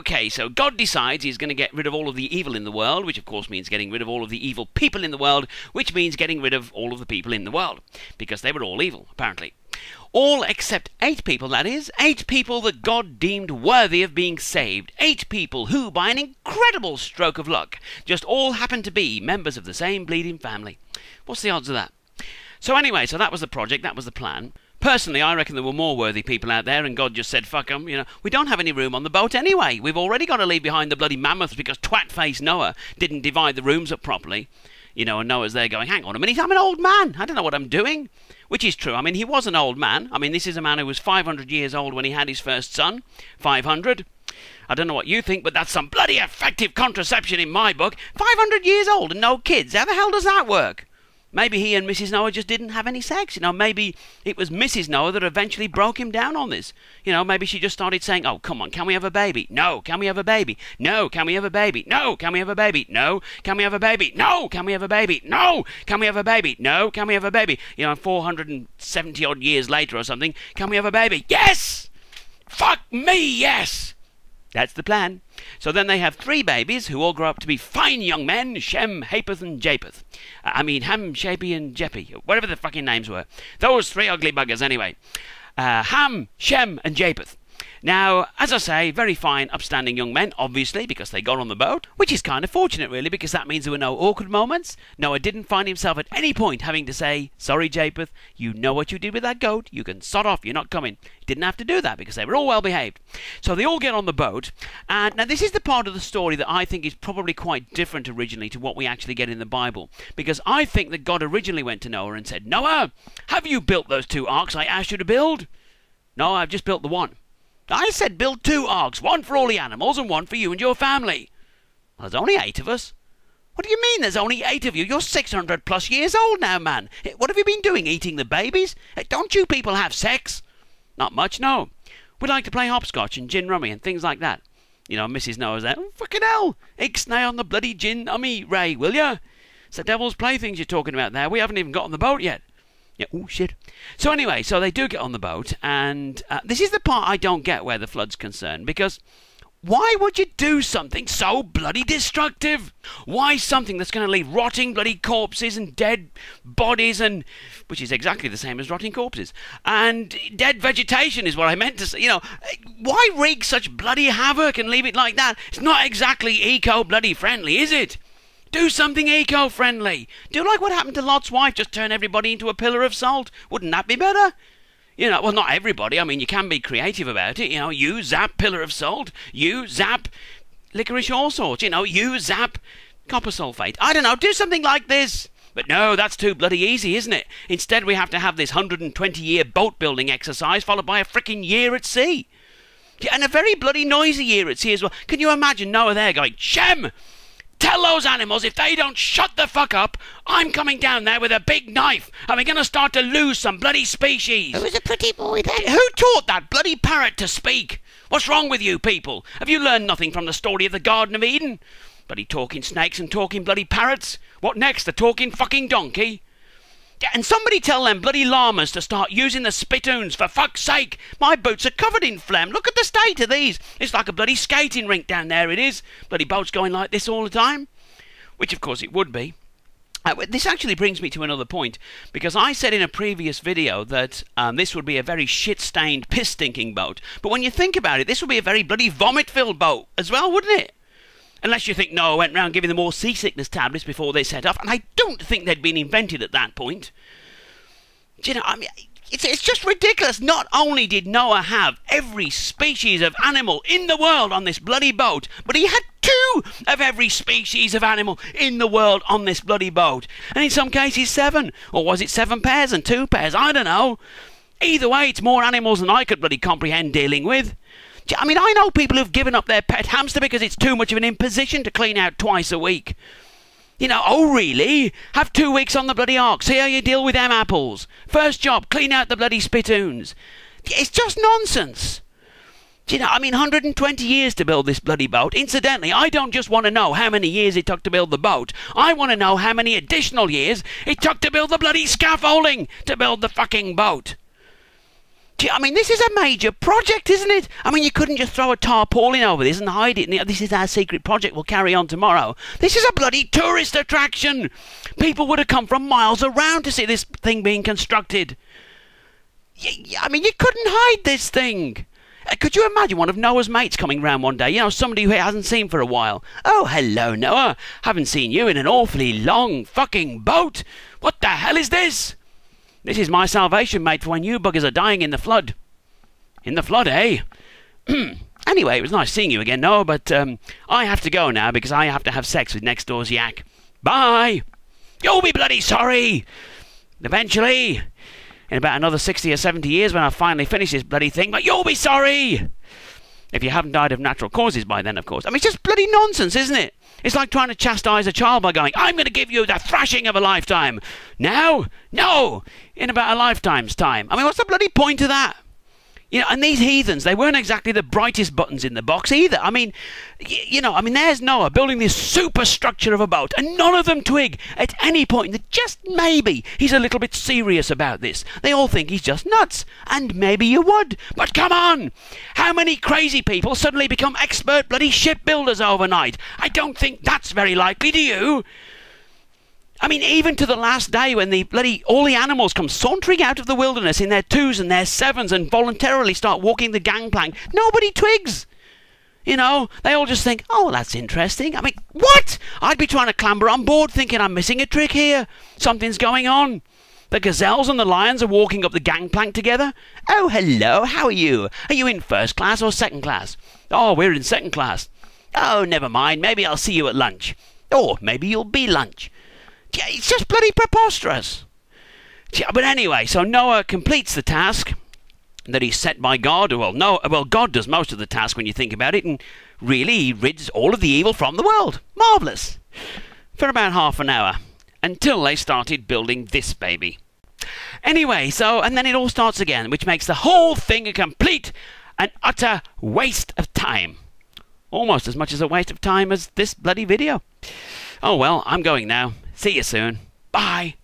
Okay, so God decides he's going to get rid of all of the evil in the world, which of course means getting rid of all of the evil people in the world, which means getting rid of all of the people in the world, because they were all evil, apparently. All except 8 people, that is. 8 people that God deemed worthy of being saved. 8 people who, by an incredible stroke of luck, just all happened to be members of the same bleeding family. What's the odds of that? So anyway, so that was the project, that was the plan. Personally, I reckon there were more worthy people out there, and God just said, fuck them, you know, we don't have any room on the boat anyway. We've already got to leave behind the bloody mammoths because twat-faced Noah didn't divide the rooms up properly. You know, and Noah's there going, hang on a minute, I'm an old man. I don't know what I'm doing. Which is true. I mean, he was an old man. I mean, this is a man who was 500 years old when he had his first son. 500. I don't know what you think, but that's some bloody effective contraception in my book. 500 years old and no kids. How the hell does that work? Maybe he and Mrs. Noah just didn't have any sex. You know, maybe it was Mrs. Noah that eventually broke him down on this. You know, maybe she just started saying, oh, come on, can we have a baby? No. Can we have a baby? No. Can we have a baby? No. Can we have a baby? No. Can we have a baby? No. Can we have a baby? No. Can we have a baby? No. Can we have a baby? You know, 470 odd years later or something, can we have a baby? Yes! Fuck me, yes! That's the plan. So then they have 3 babies who all grow up to be fine young men, Shem, Hapeth and Japheth. Ham, Shapey and Jeppy, whatever the fucking names were. Those 3 ugly buggers anyway. Ham, Shem and Japheth. Now, as I say, very fine, upstanding young men, obviously, because they got on the boat, which is kind of fortunate, really, because that means there were no awkward moments. Noah didn't find himself at any point having to say, sorry, Japheth, you know what you did with that goat, you can sod off, you're not coming. He didn't have to do that, because they were all well behaved. So they all get on the boat, and now this is the part of the story that I think is probably quite different originally to what we actually get in the Bible, because I think that God originally went to Noah and said, Noah, have you built those 2 arks I asked you to build? No, I've just built the one. I said build 2 arks, one for all the animals and one for you and your family. Well, there's only 8 of us. What do you mean there's only 8 of you? You're 600 plus years old now, man. What have you been doing, eating the babies? Don't you people have sex? Not much, no. We like to play hopscotch and gin rummy and things like that. You know, Mrs. Noah's there. Oh, fucking hell. Ixnay on the bloody gin ummy, Ray, will ya? It's the devil's playthings you're talking about there. We haven't even got on the boat yet. Yeah, oh shit. So anyway, so they do get on the boat, and this is the part I don't get where the flood's concerned, because why would you do something so bloody destructive? Why something that's going to leave rotting bloody corpses and dead bodies, and which is exactly the same as rotting corpses, and dead vegetation is what I meant to say. You know, why wreak such bloody havoc and leave it like that? It's not exactly eco-bloody friendly, is it? Do something eco-friendly. Do like what happened to Lot's wife, just turn everybody into a pillar of salt. Wouldn't that be better? You know, well, not everybody. I mean, you can be creative about it. You know, you zap pillar of salt. You zap licorice all sorts. You know, you zap copper sulfate. I don't know, do something like this. But no, that's too bloody easy, isn't it? Instead, we have to have this 120-year boat-building exercise followed by a frickin' year at sea. Yeah, and a very bloody noisy year at sea as well. Can you imagine Noah there going, Shem! Tell those animals if they don't shut the fuck up, I'm coming down there with a big knife and we're going to start to lose some bloody species. Who was a pretty boy then? Who taught that bloody parrot to speak? What's wrong with you people? Have you learned nothing from the story of the Garden of Eden? Bloody talking snakes and talking bloody parrots. What next? A talking fucking donkey? Yeah, and somebody tell them bloody llamas to start using the spittoons, for fuck's sake. My boots are covered in phlegm. Look at the state of these. It's like a bloody skating rink down there, it is. Bloody boats going like this all the time. Which, of course, it would be. This actually brings me to another point, because I said in a previous video that this would be a very shit-stained, piss-stinking boat. But when you think about it, this would be a very bloody vomit-filled boat as well, wouldn't it? Unless you think Noah went round giving them all seasickness tablets before they set off, and I don't think they'd been invented at that point. Do you know, I mean, it's just ridiculous. Not only did Noah have every species of animal in the world on this bloody boat, but he had 2 of every species of animal in the world on this bloody boat. And in some cases 7. Or was it 7 pairs and 2 pairs? I don't know. Either way, it's more animals than I could bloody comprehend dealing with. I mean, I know people who've given up their pet hamster because it's too much of an imposition to clean out twice a week. You know, oh really? Have 2 weeks on the bloody ark, see how you deal with them apples. First job, clean out the bloody spittoons. It's just nonsense. Do you know, I mean, 120 years to build this bloody boat. Incidentally, I don't just want to know how many years it took to build the boat. I want to know how many additional years it took to build the bloody scaffolding to build the fucking boat. Gee, I mean, this is a major project, isn't it? I mean, you couldn't just throw a tarpaulin over this and hide it. This is our secret project. We'll carry on tomorrow. This is a bloody tourist attraction. People would have come from miles around to see this thing being constructed. I mean, you couldn't hide this thing. Could you imagine one of Noah's mates coming round one day? You know, somebody who he hasn't seen for a while. Oh, hello, Noah. Haven't seen you in an awfully long fucking boat. What the hell is this? This is my salvation, mate, for when you buggers are dying in the flood. In the flood, eh? Anyway, it was nice seeing you again, Noah, but I have to go now because I have to have sex with next door's yak. Bye! You'll be bloody sorry! Eventually, in about another 60 or 70 years when I finally finish this bloody thing, but you'll be sorry! If you haven't died of natural causes by then, of course. I mean, it's just bloody nonsense, isn't it? It's like trying to chastise a child by going, I'm going to give you the thrashing of a lifetime. Now? No! In about a lifetime's time. I mean, what's the bloody point of that? You know, and these heathens, they weren't exactly the brightest buttons in the box either. I mean, you know, I mean, there's Noah building this superstructure of a boat, and none of them twig at any point that just maybe he's a little bit serious about this. They all think he's just nuts, and maybe you would. But come on! How many crazy people suddenly become expert bloody shipbuilders overnight? I don't think that's very likely, do you? I mean, even to the last day when all the animals come sauntering out of the wilderness in their 2s and their 7s and voluntarily start walking the gangplank, nobody twigs. You know, they all just think, oh, that's interesting. I mean, what? I'd be trying to clamber on board thinking I'm missing a trick here. Something's going on. The gazelles and the lions are walking up the gangplank together. Oh, hello, how are you? Are you in first class or second class? Oh, we're in second class. Oh, never mind, maybe I'll see you at lunch. Or maybe you'll be lunch. It's just bloody preposterous. But anyway, so Noah completes the task that he's set by God. Well, God does most of the task when you think about it, and really he rids all of the evil from the world. Marvellous. For about half an hour, until they started building this baby. Anyway, and then it all starts again, which makes the whole thing a complete and utter waste of time. Almost as much as a waste of time as this bloody video. Oh well, I'm going now. See you soon. Bye.